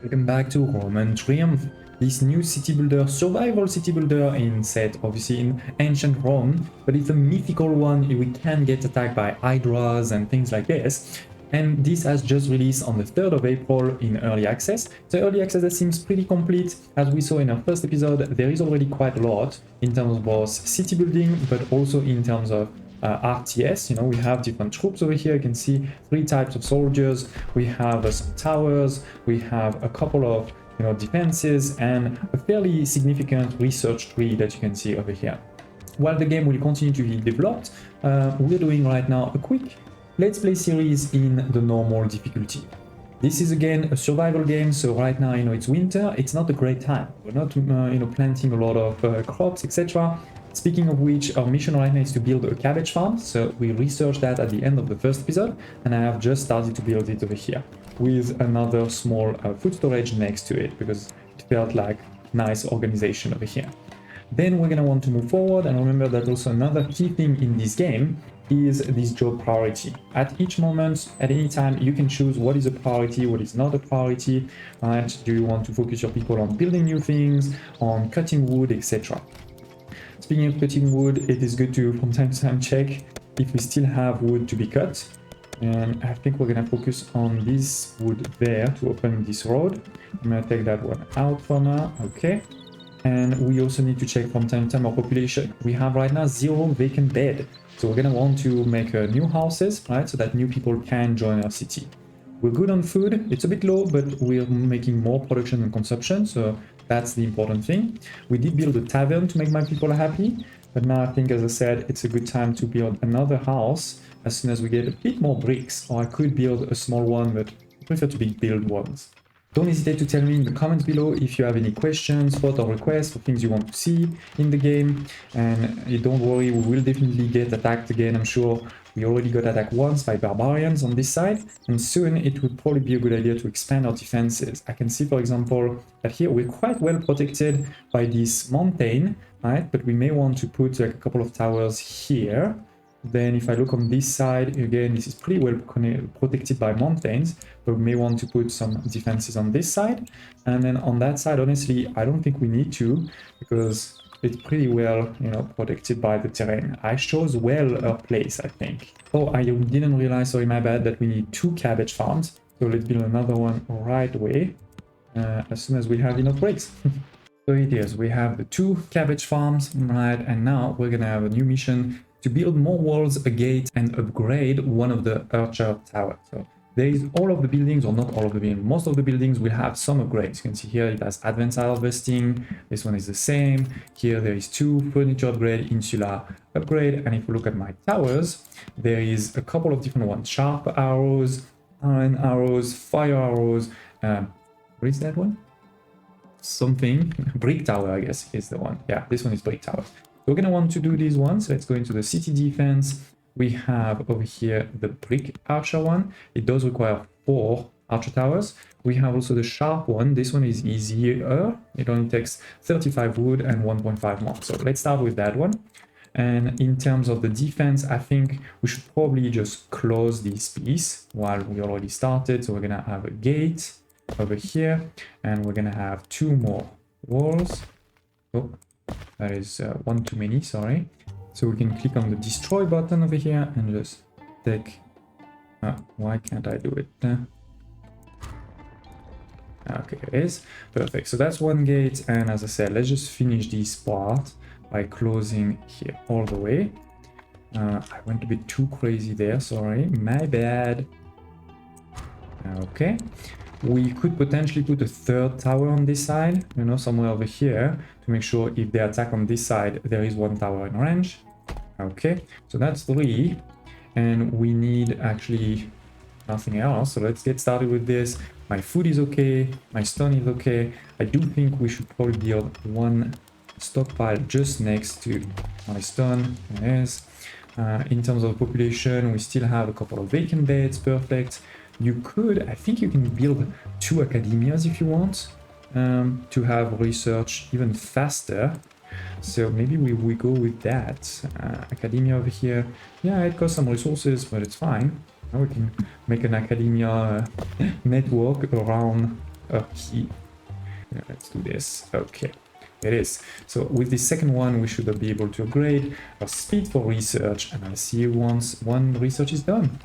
Welcome back to Roman Triumph, this new city builder, survival city builder in set obviously in ancient Rome, but it's a mythical one. We can get attacked by hydras and things like this. And this has just released on the 3rd of April in early access. The early access that seems pretty complete. As we saw in our first episode, there is already quite a lot in terms of both city building, but also in terms of RTS. You know, we have different troops over here. You can see 3 types of soldiers. We have some towers. We have a couple of defenses and a fairly significant research tree that you can see over here. While the game will continue to be developed, we're doing right now a quick Let's Play series in the normal difficulty. This is again a survival game, so right now it's winter. It's not a great time. We're not planting a lot of crops, etc. Speaking of which, our mission right now is to build a cabbage farm, so we researched that at the end of the first episode, and I have just started to build it over here, with another small food storage next to it, because it felt like nice organization over here. Then we're going to want to move forward, and remember that also another key thing in this game is this job priority. At each moment, at any time, you can choose what is a priority, what is not a priority, right? Do you want to focus your people on building new things, on cutting wood, etc. Speaking of cutting wood, it is good to from time to time check if we still have wood to be cut. And I think we're gonna focus on this wood there to open this road. I'm gonna take that one out for now, okay. And we also need to check from time to time our population. We have right now 0 vacant bed. So we're gonna want to make new houses, right, so that new people can join our city. We're good on food. It's a bit low, but we're making more production and consumption, so that's the important thing. We did build a tavern to make my people happy, but now I think, as I said, it's a good time to build another house as soon as we get a bit more bricks, or I could build a small one, but I prefer to build ones. Don't hesitate to tell me in the comments below if you have any questions, thoughts, or requests for things you want to see in the game. And don't worry, we will definitely get attacked again. I'm sure we already got attacked once by barbarians on this side, and soon it would probably be a good idea to expand our defenses. I can see, for example, that here we're quite well protected by this mountain, right? But we may want to put like a couple of towers here. Then if I look on this side, again, this is pretty well protected by mountains, but we may want to put some defenses on this side. And then on that side, honestly, I don't think we need to, because it's pretty well, protected by the terrain. I chose well a place, I think. Oh, I didn't realize, sorry, my bad, that we need 2 cabbage farms. So let's build another one right away, as soon as we have enough bricks. So it is, we have the 2 cabbage farms, right? And now we're gonna have a new mission to build more walls, a gate, and upgrade one of the archer towers. So there is all of the buildings, or not all of the buildings, most of the buildings will have some upgrades. You can see here it has advanced harvesting. This one is the same. Here there is 2 furniture upgrade, insular upgrade. And if we look at my towers, there is a couple of different ones: sharp arrows, iron arrows, fire arrows. What is that one? Something brick tower, I guess, is the one. Yeah, this one is brick tower. We're going to want to do these ones. Let's go into the city defense. We have over here the brick archer one. It does require 4 archer towers. We have also the sharp one. This one is easier. It only takes 35 wood and 1.5 more. So let's start with that one. And in terms of the defense, I think we should probably just close this piece while we already started. So we're going to have a gate over here, and we're going to have 2 more walls. Oh, that is one too many, sorry. So we can click on the destroy button over here and just take... why can't I do it? Okay, it is. Perfect. So that's one gate, and as I said, let's just finish this part by closing here all the way. I went a bit too crazy there, sorry. My bad. Okay. We could potentially put a 3rd tower on this side, somewhere over here, to make sure if they attack on this side, there is 1 tower in range. Okay, so that's 3, and we need actually nothing else. So let's get started with this. My food is okay, my stone is okay. I do think we should probably build 1 stockpile just next to my stone. There it is. In terms of population, we still have a couple of vacant beds, perfect. You could, I think you can build 2 academias if you want, to have research even faster. So maybe we go with that. Academia over here. Yeah, it costs some resources, but it's fine. Now we can make an academia network around Okay, yeah, let's do this. Okay, it is. So with the second one, we should be able to upgrade our speed for research, and I'll see you once one research is done.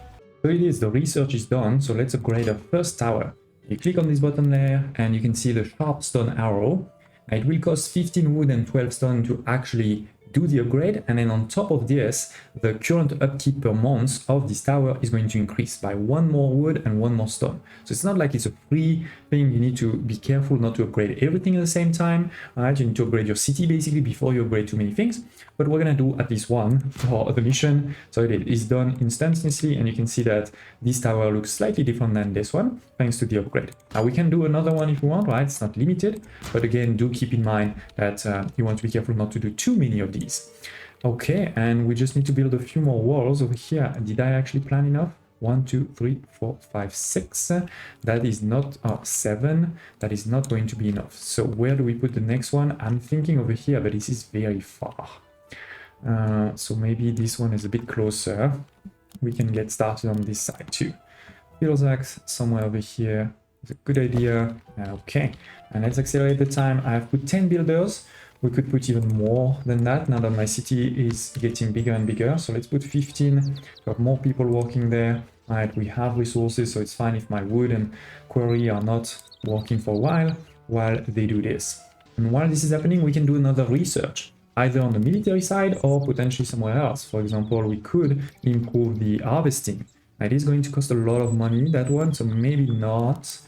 So it is, the research is done, so let's upgrade our first tower. You click on this button there, and you can see the sharp stone arrow. It will cost 15 wood and 12 stone to actually do the upgrade, and then on top of this, the current upkeep per month of this tower is going to increase by 1 more wood and 1 more stone. So it's not like it's a free thing. You need to be careful not to upgrade everything at the same time. Right? You need to upgrade your city basically before you upgrade too many things, but we're gonna do at least one for the mission. So it is done instantaneously, and you can see that this tower looks slightly different than this one thanks to the upgrade. Now we can do another one if we want, right? It's not limited, but again, do keep in mind that you want to be careful not to do too many of these. Okay, and we just need to build a few more walls over here. Did I actually plan enough? 1, 2, 3, 4, 5, 6. That is not 7. That is not going to be enough. So where do we put the next one? I'm thinking over here, but this is very far. So maybe this one is a bit closer. We can get started on this side too. Build axe somewhere over here. It's a good idea. Okay, and let's accelerate the time. I have put 10 builders. We could put even more than that now that my city is getting bigger and bigger. So let's put 15 to have more people working there. All right, we have resources, so it's fine if my wood and quarry are not working for a while they do this. And while this is happening, we can do another research, either on the military side or potentially somewhere else. For example, we could improve the harvesting. It is going to cost a lot of money, that one, so maybe not.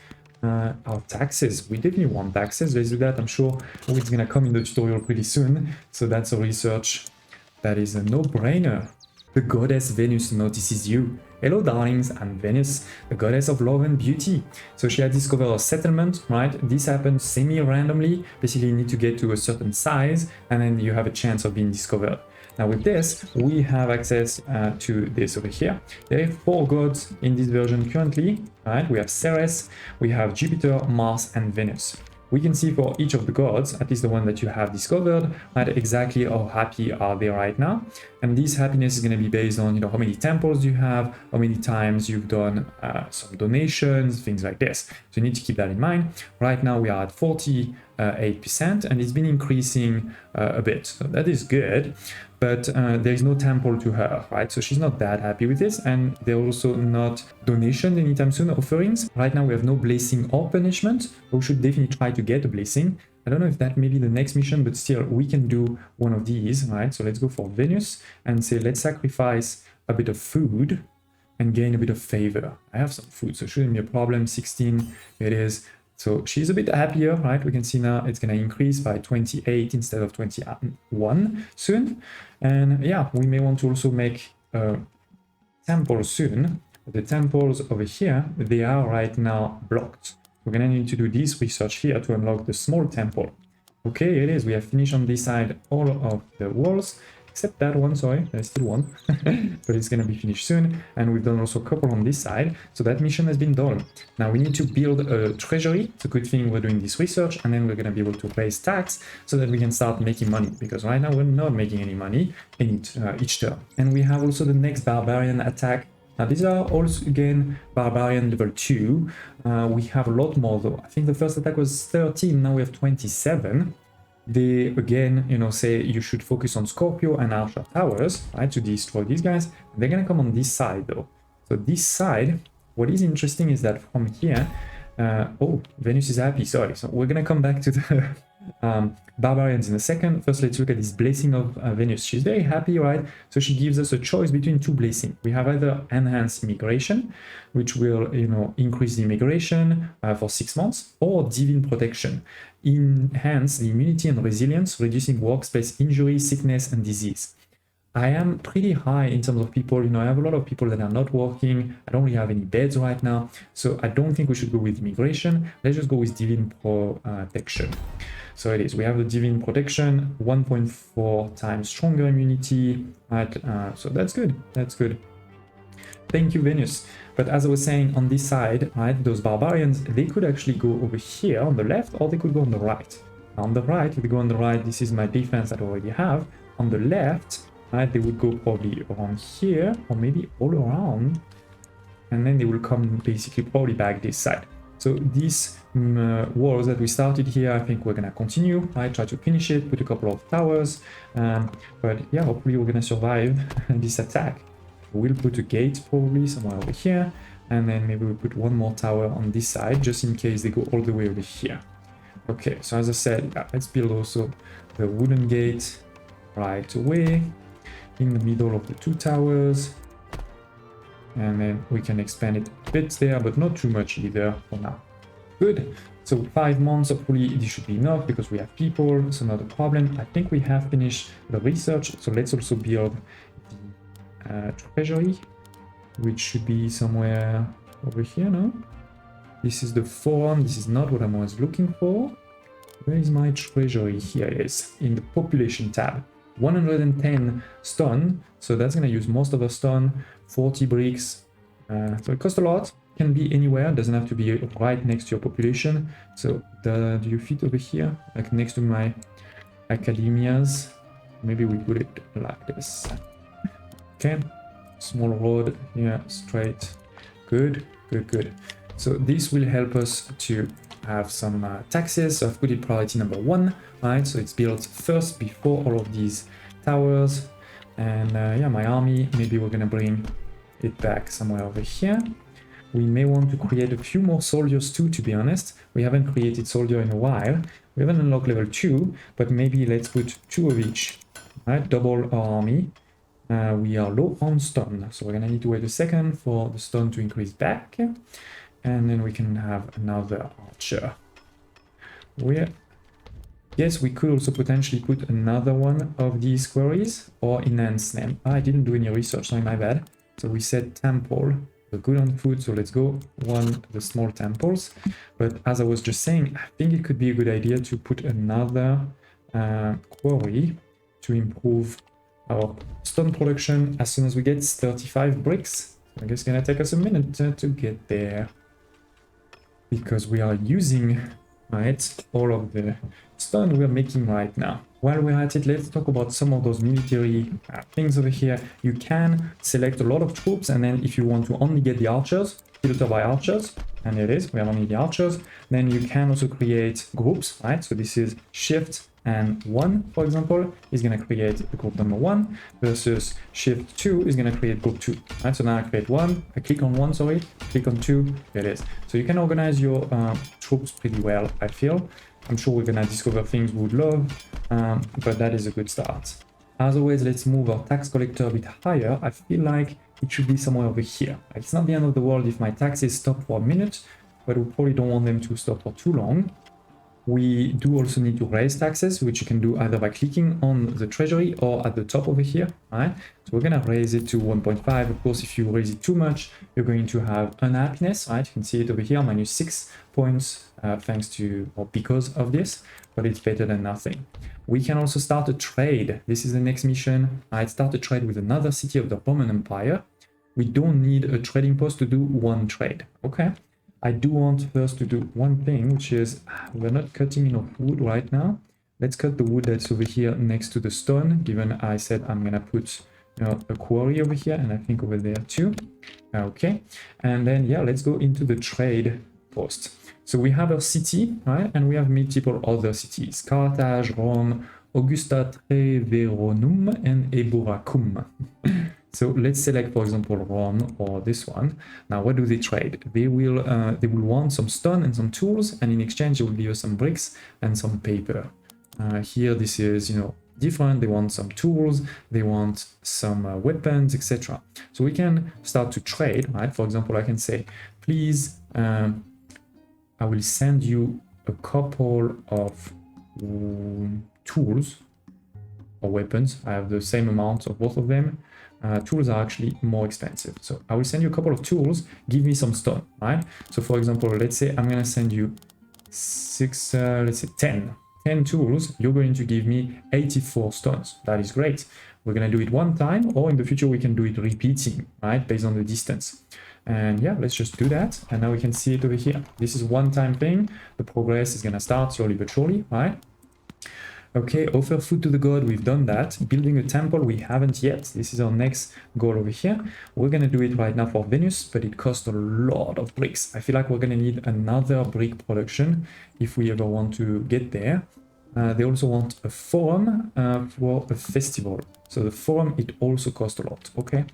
Our taxes, we definitely want taxes. Let's do that. I'm sure it's gonna come in the tutorial pretty soon, so that's a research that is a no-brainer. The goddess Venus notices you. Hello darlings, I'm Venus, the goddess of love and beauty. So she had discovered a settlement, right? This happens semi-randomly. Basically you need to get to a certain size and then you have a chance of being discovered. Now with this, we have access to this over here. There are 4 gods in this version currently, right? We have Ceres, we have Jupiter, Mars, and Venus. We can see for each of the gods, at least the one that you have discovered, right, exactly how happy are they right now. And this happiness is going to be based on, how many temples you have, how many times you've done some donations, things like this. So you need to keep that in mind. Right now we are at 48%, and it's been increasing a bit. So that is good. But there is no temple to her, right? So she's not that happy with this, and there are also not donation anytime soon, offerings. Right now we have no blessing or punishment, but we should definitely try to get a blessing. I don't know if that may be the next mission, but still we can do one of these, right? So let's go for Venus and say let's sacrifice a bit of food and gain a bit of favor. I have some food, so it shouldn't be a problem. 16 it is. So she's a bit happier, right? We can see now it's going to increase by 28 instead of 21 soon. And yeah, we may want to also make a temple soon. The temples over here, they are right now blocked. We're going to need to do this research here to unlock the small temple. Okay, it is. We have finished on this side all of the walls. Except that one, sorry, there's still one, but it's going to be finished soon. And we've done also a couple on this side, so that mission has been done. Now we need to build a treasury. It's a good thing we're doing this research, and then we're going to be able to raise tax so that we can start making money, because right now we're not making any money in each turn. And we have also the next barbarian attack. Now these are also again barbarian level 2. We have a lot more though. I think the first attack was 13, now we have 27. They again, say you should focus on Scorpio and Archer towers, right, to destroy these guys. They're gonna come on this side though. So this side, what is interesting is that from here, oh, Venus is happy. Sorry. So we're gonna come back to the barbarians in a second. First, let's look at this blessing of Venus. She's very happy, right? So she gives us a choice between 2 blessings. We have either enhanced immigration, which will, increase the immigration for 6 months, or divine protection, enhance the immunity and resilience, reducing workplace injury, sickness, and disease. I am pretty high in terms of people. I have a lot of people that are not working. I don't really have any beds right now, so I don't think we should go with immigration. Let's just go with divine protection. So it is. We have the divine protection, 1.4 times stronger immunity. Right? So that's good. That's good. Thank you, Venus. But as I was saying, on this side, right, those barbarians, they could actually go over here on the left, or they could go on the right. On the right, if they go on the right, this is my defense that I already have. On the left, right, they would go probably around here, or maybe all around, and then they will come basically probably back this side. So these walls that we started here, I think we're gonna continue, right? Try to finish it, put a couple of towers, but yeah, hopefully we're gonna survive this attack. We'll put a gate probably somewhere over here, and then maybe we'll put one more tower on this side, just in case they go all the way over here. Okay, so as I said, yeah, let's build also the wooden gate right away in the middle of the two towers. And then we can expand it a bit there, but not too much either for now. Good. So 5 months, hopefully this should be enough because we have people, so not a problem. I think we have finished the research, so let's also build the treasury, which should be somewhere over here, no? This is the forum, this is not what I was looking for. Where is my treasury? Here it is, in the population tab. 110 stone, so that's gonna use most of the stone. 40 bricks, so it costs a lot. Can be anywhere, doesn't have to be right next to your population. So do you fit over here, like next to my academias? Maybe we put it like this. Okay, small road here, straight. Good, good, good. So this will help us to have some taxes. So I've put it priority number 1, right? So it's built first before all of these towers. And yeah, my army, maybe we're gonna bring it back somewhere over here. We may want to create a few more soldiers too, to be honest. We haven't created soldier in a while. We haven't unlocked level 2, but maybe let's put 2 of each, right? Double our army. We are low on stone, so we're gonna need to wait a second for the stone to increase back. And then we can have another archer. Yes, we could also potentially put another one of these quarries or enhance them. I didn't do any research, sorry, my bad. So we said temple, we're good on food, so let's go the small temples. But as I was just saying, I think it could be a good idea to put another quarry to improve our stone production as soon as we get 35 bricks. I guess it's gonna take us a minute to get there, because we are using, right, all of the stone we're making right now. While we're at it, let's talk about some of those military things over here. You can select a lot of troops, and then if you want to only get the archers, filter by archers, and it is, we have only the archers. Then you can also create groups, right? So this is shift and 1, for example, is going to create group number 1 versus shift 2 is going to create group 2. Right? So now I create 1, I click on 1, sorry, click on 2, there it is. So you can organize your troops pretty well, I feel. I'm sure we're going to discover things we would love, but that is a good start. As always, let's move our tax collector a bit higher. I feel like it should be somewhere over here. It's not the end of the world if my taxes stop for a minute, but we probably don't want them to stop for too long. We do also need to raise taxes, which you can do either by clicking on the treasury or at the top over here, right? So we're gonna raise it to 1.5. Of course, if you raise it too much, you're going to have unhappiness, right? You can see it over here, minus 6 points, thanks to, or because of this, but it's better than nothing. We can also start a trade. This is the next mission. I'd start a trade with another city of the Roman Empire. We don't need a trading post to do one trade, okay? I do want first to do one thing, which is we're not cutting enough wood right now. Let's cut the wood that's over here next to the stone, given I said I'm gonna put, you know, a quarry over here, and I think over there too. Okay, and then yeah, let's go into the trade post. So we have a city, right, and we have multiple other cities: Carthage, Rome, Augusta Treveronum, and Eboracum. So let's select, for example, Rome or this one. Now, what do they trade? They will want some stone and some tools, and in exchange, they will give us some bricks and some paper. Here, this is, you know, different. They want some tools, they want some weapons, etc. So we can start to trade, right? For example, I can say, please, I will send you a couple of tools or weapons. I have the same amount of both of them. Tools are actually more expensive. So I will send you a couple of tools, give me some stone, right? So for example, let's say I'm going to send you 10 tools. You're going to give me 84 stones. That is great. We're going to do it one time, or in the future, we can do it repeating, right? Based on the distance. And yeah, let's just do that. And now we can see it over here. This is one time thing. The progress is going to start slowly but surely, right? Okay, offer food to the god, we've done that. Building a temple, we haven't yet. This is our next goal over here. We're gonna do it right now for Venus, but it costs a lot of bricks. I feel like we're gonna need another brick production if we ever want to get there. They also want a forum for a festival. So the forum, it also costs a lot, okay?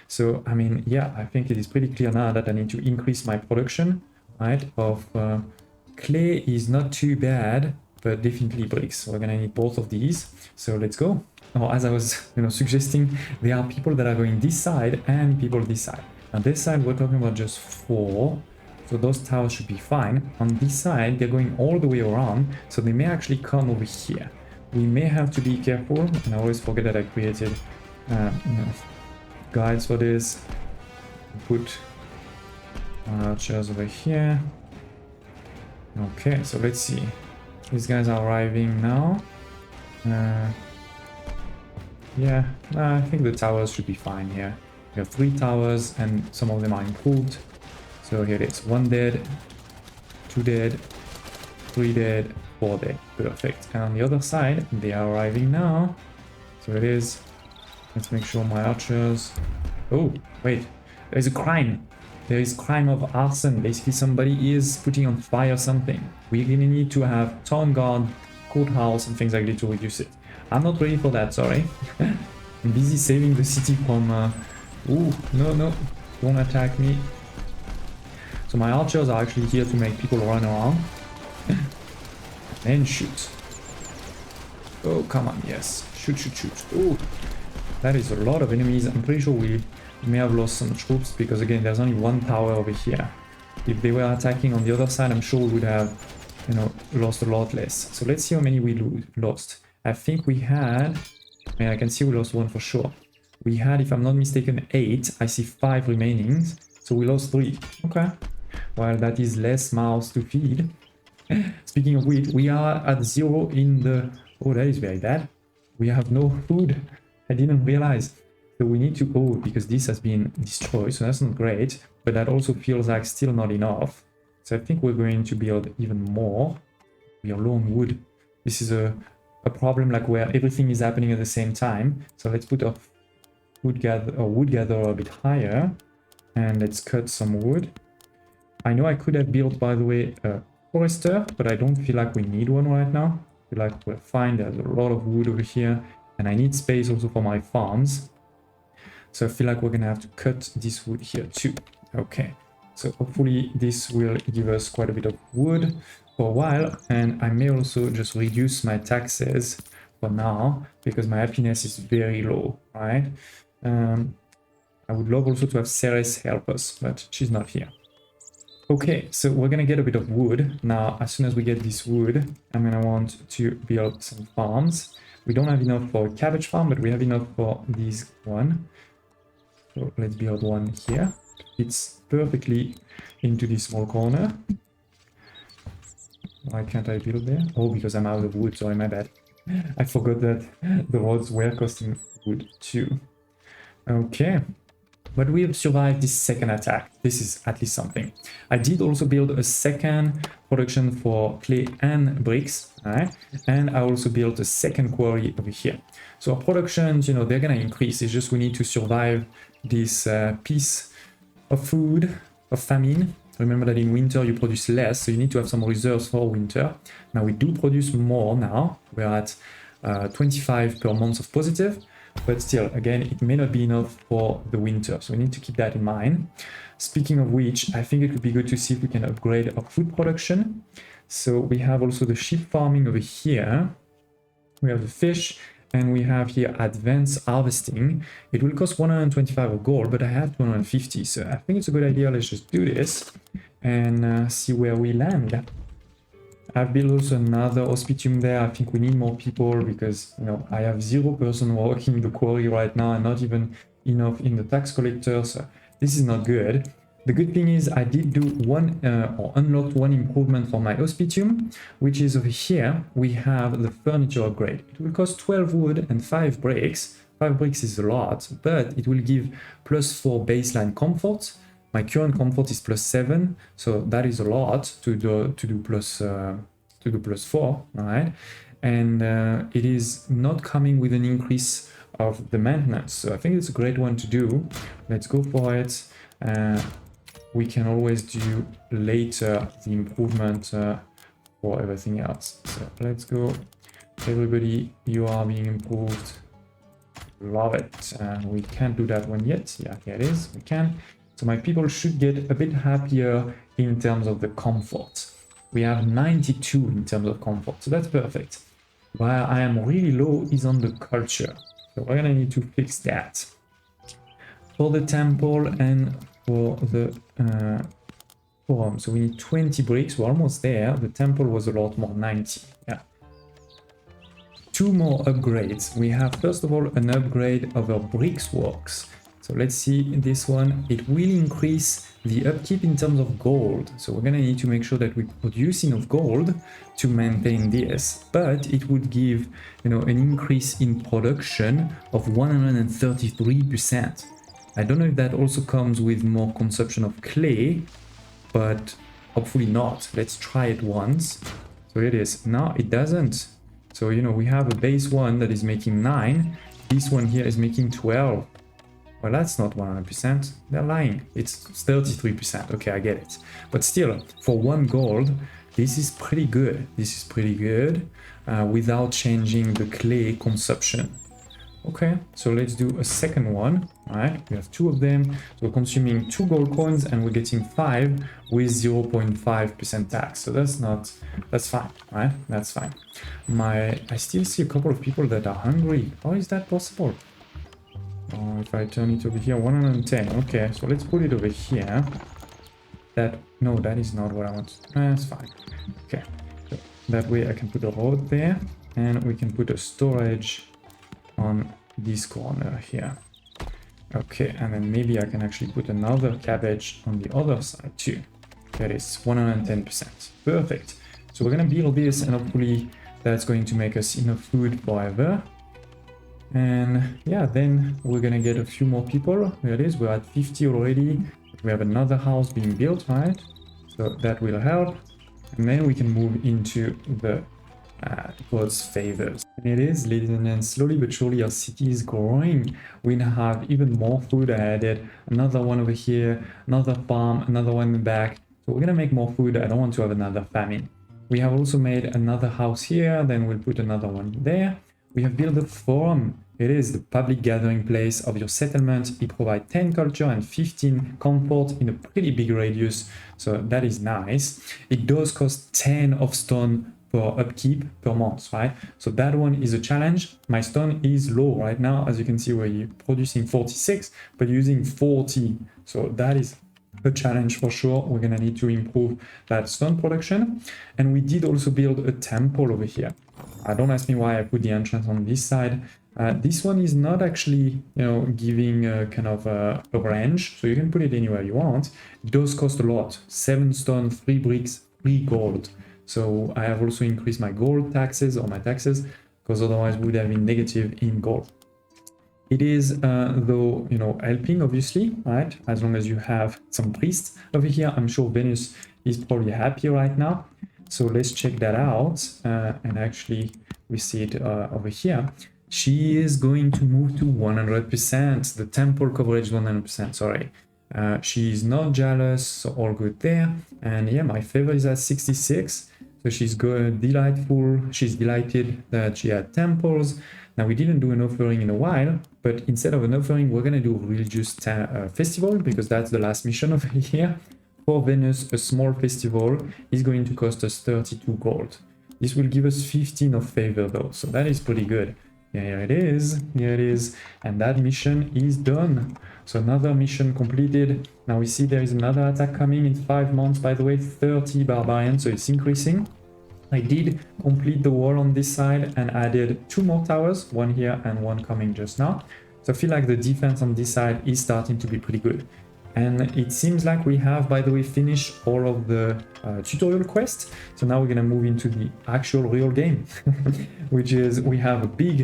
So, I mean, yeah, I think it is pretty clear now that I need to increase my production, right? Of clay is not too bad, but definitely bricks. So we're gonna need both of these. So let's go. Or as I was, suggesting, there are people that are going this side and people this side. On this side, we're talking about just 4. So those towers should be fine. On this side, they're going all the way around. So they may actually come over here. We may have to be careful. And I always forget that I created guides for this. Put archers over here. Okay, so let's see. These guys are arriving now. Yeah, I think the towers should be fine here. We have 3 towers and some of them are improved. So here it is. 1 dead, 2 dead, 3 dead, 4 dead. Perfect. And on the other side, they are arriving now. So it is. Let's make sure my archers... Oh, wait. There's a crime. There is crime of arson. Basically, somebody is putting on fire something. We're gonna need to have town guard, courthouse, and things like that to reduce it. I'm not ready for that, sorry. I'm busy saving the city from... Ooh, no. Don't attack me. So my archers are actually here to make people run around. And shoot. Oh, come on, yes. Shoot. Ooh, that is a lot of enemies. I'm pretty sure we may have lost some troops because, again, there's only 1 tower over here. If they were attacking on the other side, I'm sure we would have, lost a lot less. So let's see how many we lost. I think we had... I can see we lost 1 for sure. We had, if I'm not mistaken, 8. I see 5 remaining. So we lost 3. Okay. Well, that is less mouths to feed. Speaking of which, we are at 0 in the... Oh, that is very bad. We have no food. I didn't realize. So we need to... Oh, because this has been destroyed, so that's not great. But that also feels like still not enough. So I think we're going to build even more. We are low on wood. This is a problem like where everything is happening at the same time. So let's put our wood gatherer a bit higher. And let's cut some wood. I know I could have built, by the way, a forester, but I don't feel like we need one right now. I feel like we're fine. There's a lot of wood over here. And I need space also for my farms. So I feel like we're going to have to cut this wood here too. Okay. So hopefully this will give us quite a bit of wood for a while. And I may also just reduce my taxes for now because my happiness is very low, right? I would love also to have Ceres help us, but she's not here. Okay, so we're gonna get a bit of wood. Now, as soon as we get this wood, I'm gonna want to build some farms. We don't have enough for a cabbage farm, but we have enough for this one. So let's build one here. It's perfectly into this small corner. Why can't I build there? Oh, because I'm out of wood, sorry, my bad. I forgot that the roads were costing wood too. Okay. But we have survived this second attack. This is at least something. I did also build a second production for clay and bricks, right? And I also built a second quarry over here. So our productions, they're gonna increase. It's just we need to survive this piece of food, of famine. Remember that in winter you produce less, so you need to have some reserves for winter. Now we do produce more now. We're at 25 per month of positive. But still, again, it may not be enough for the winter, so we need to keep that in mind. Speaking of which, I think it would be good to see if we can upgrade our food production. So we have also the sheep farming over here. We have the fish, and we have here advanced harvesting. It will cost 125 of gold, but I have 250, so I think it's a good idea. Let's just do this and see where we land. I've built also another hospitium there. I think we need more people because, I have 0 person working the quarry right now and not even enough in the tax collector. So this is not good. The good thing is I did do or unlocked one improvement for my hospitium, which is over here. We have the furniture upgrade. It will cost 12 wood and 5 bricks. 5 bricks is a lot, but it will give +4 baseline comfort. My current comfort is +7, so that is a lot to do +4, right? and it is not coming with an increase of the maintenance. So I think it's a great one to do. Let's go for it. We can always do later the improvement for everything else. So let's go. Everybody, you are being improved. Love it. We can't do that one yet. Yeah, here it is. We can. So my people should get a bit happier in terms of the comfort. We have 92 in terms of comfort, so that's perfect. Where I am really low is on the culture. So we're gonna need to fix that. For the temple and for the forum. So we need 20 bricks. We're almost there. The temple was a lot more, 90. Yeah. 2 more upgrades. We have first of all an upgrade of our bricks works. So let's see this one. It will increase the upkeep in terms of gold. So we're gonna need to make sure that we produce enough gold to maintain this, but it would give, you know, an increase in production of 133%. I don't know if that also comes with more consumption of clay, but hopefully not. Let's try it once. So it is. No, it doesn't. So, you know, we have a base one that is making 9. This one here is making 12. Well, that's not 100%. They're lying. It's 33%. Okay, I get it. But still, for 1 gold, this is pretty good. This is pretty good without changing the clay consumption. Okay, so let's do a second one. All right, we have 2 of them. So we're consuming 2 gold coins and we're getting 5 with 0.5% tax. So that's fine, right? That's fine. I still see a couple of people that are hungry. How is that possible? If I turn it over here, 110. Okay, so let's put it over here. No, that is not what I want. That's fine. Okay, so that way I can put a road there, and we can put a storage on this corner here. Okay, and then maybe I can actually put another cabbage on the other side too. That is 110%. Perfect. So we're gonna build this, and hopefully that's going to make us enough food forever. And yeah, then we're gonna get a few more people. There it is, we're at 50 already. We have another house being built, right? So that will help. And then we can move into the God's favors. And it is, ladies and gentlemen, slowly but surely our city is growing. We now have even more food. I added another one over here, another farm, another one in the back. So we're gonna make more food. I don't want to have another famine. We have also made another house here, then we'll put another one there. We have built a forum. It is the public gathering place of your settlement. It provides 10 culture and 15 comfort in a pretty big radius. So that is nice. It does cost 10 of stone per upkeep per month, right? So that one is a challenge. My stone is low right now. As you can see, we're producing 46, but using 40. So that is a challenge for sure. We're gonna need to improve that stone production. And we did also build a temple over here. Don't ask me why I put the entrance on this side. This one is not actually, you know, giving a kind of a range, so you can put it anywhere you want. It does cost a lot. 7 stone, 3 bricks, 3 gold. So I have also increased my gold taxes, or my taxes, because otherwise we would have been negative in gold. It is, though, you know, helping, obviously, right? As long as you have some priests over here. I'm sure Venus is probably happy right now. So let's check that out. And actually, we see it over here. She is going to move to 100%. The temple coverage 100%, sorry. She is not jealous, so all good there. And yeah, my favor is at 66. So she's good, delightful. She's delighted that she had temples. Now, we didn't do an offering in a while, but instead of an offering, we're going to do a religious festival, because that's the last mission over here. For Venus, a small festival is going to cost us 32 gold. This will give us 15 of favor though, so that is pretty good. Yeah, here it is, here it is, and that mission is done. So another mission completed. Now we see there is another attack coming in 5 months, by the way, 30 barbarians, so it's increasing. I did complete the wall on this side and added 2 more towers, one here and one coming just now. So I feel like the defense on this side is starting to be pretty good. And it seems like we have, by the way, finished all of the tutorial quests. So now we're gonna move into the actual real game, which is we have a big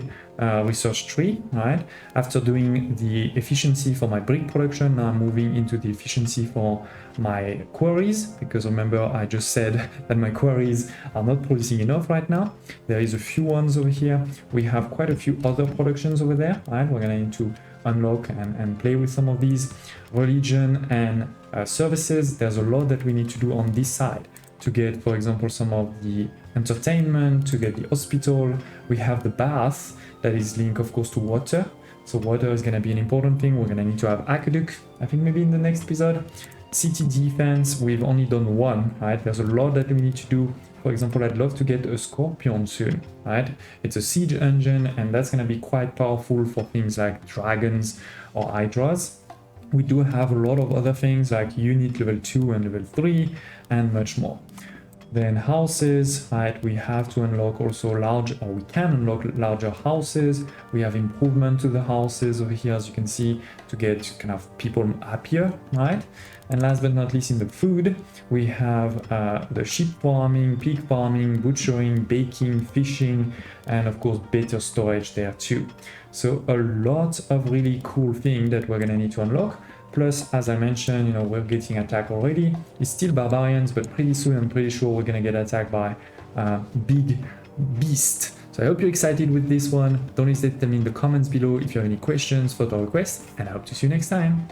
research tree, right? After doing the efficiency for my brick production, now I'm moving into the efficiency for my quarries, because remember I just said that my quarries are not producing enough right now. There is a few ones over here. We have quite a few other productions over there, right? We're gonna need to unlock and play with some of these. Religion and services, there's a lot that we need to do on this side to get, for example, some of the entertainment, to get the hospital. We have the bath that is linked, of course, to water. So water is going to be an important thing. We're going to need to have aqueduct, I think maybe in the next episode. City defense, we've only done one, right? There's a lot that we need to do. For example, I'd love to get a scorpion soon, right? It's a siege engine, and that's going to be quite powerful for things like dragons or hydras. We do have a lot of other things like unit level 2 and level 3 and much more. Then houses, right? We have to unlock also we can unlock larger houses. We have improvement to the houses over here, as you can see, to get kind of people happier, right? And last but not least, in the food, we have the sheep farming, pig farming, butchering, baking, fishing, and of course better storage there too. So a lot of really cool things that we're gonna need to unlock. Plus, as I mentioned, we're getting attacked already. It's still barbarians, but pretty soon I'm pretty sure we're gonna get attacked by big beast. So I hope you're excited with this one. Don't hesitate to tell me in the comments below if you have any questions, photo requests, and I hope to see you next time.